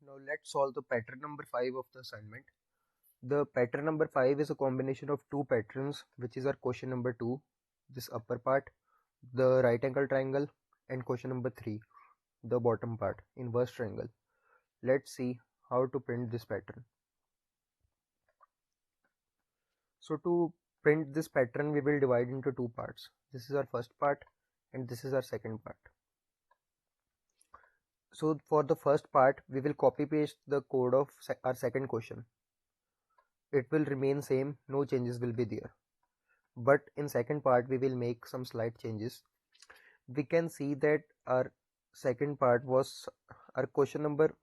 Now let's solve the pattern number 5 of the assignment. The pattern number 5 is a combination of two patterns, which is our question number 2, this upper part, the right angle triangle, and question number 3, the bottom part, inverse triangle. Let's see how to print this pattern. So to print this pattern, we will divide into two parts. This is our first part and this is our second part. So for the first part, we will copy paste the code of our second question. It will remain same, no changes will be there. But in second part, we will make some slight changes. We can see that our second part was our question number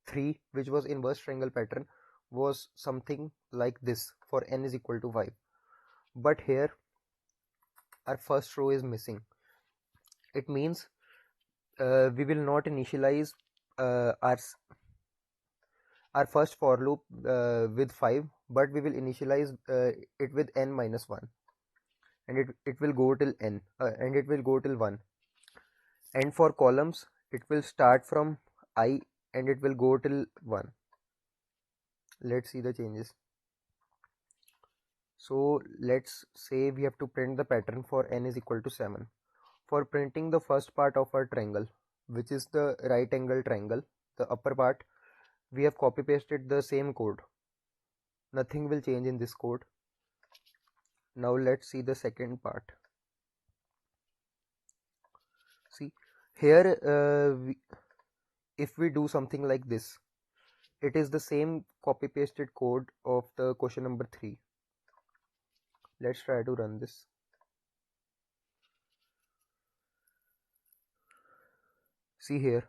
3, which was inverse triangle pattern, was something like this for n is equal to 5. But here our first row is missing. It means we will not initialize our first for loop with 5, but we will initialize it with n minus 1, and it will go till n and it will go till 1. And for columns, it will start from I and it will go till 1. Let's see the changes. So let's say we have to print the pattern for n is equal to 7. For printing the first part of our triangle, which is the right angle triangle, the upper part, we have copy pasted the same code. Nothing will change in this code. Now let's see the second part. See here, if we do something like this, it is the same copy pasted code of the question number 3. Let's try to run this. See here,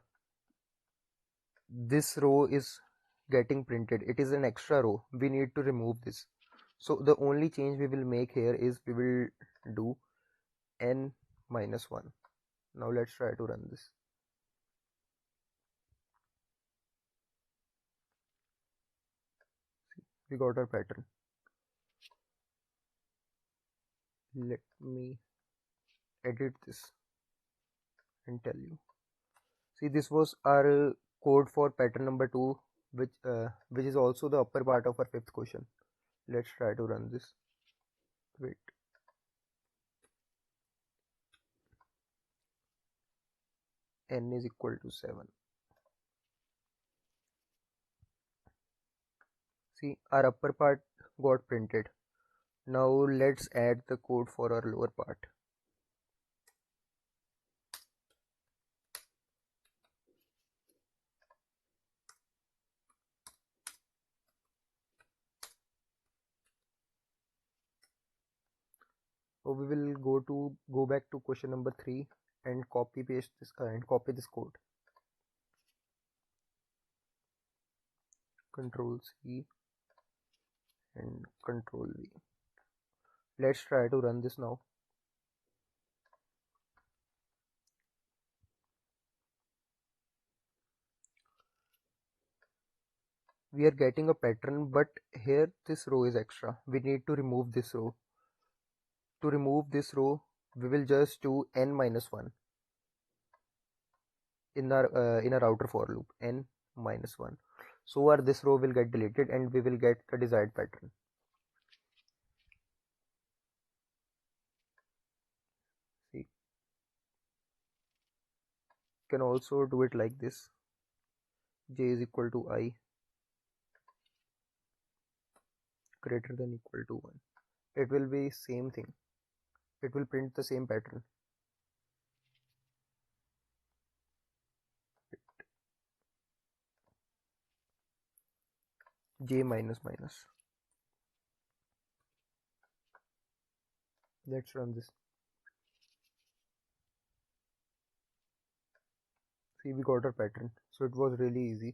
this row is getting printed. It is an extra row. We need to remove this. So the only change we will make here is we will do n minus 1. Now let's try to run this. See, we got our pattern. Let me edit this and tell you. See, this was our code for pattern number 2, which is also the upper part of our fifth question. Let's try to run this. Wait. N is equal to 7. See, our upper part got printed. Now let's add the code for our lower part. So we will go back to question number 3 and copy paste this and copy this code. Control C and Control V. Let's try to run this now. We are getting a pattern, but here this row is extra. We need to remove this row. To remove this row, we will just do n minus 1 in our outer for loop, n minus 1. So our this row will get deleted and we will get the desired pattern. See, can also do it like this. J is equal to I greater than equal to 1. It will be same thing. It will print the same pattern. J minus minus. Let's run this. See, we got our pattern. So it was really easy.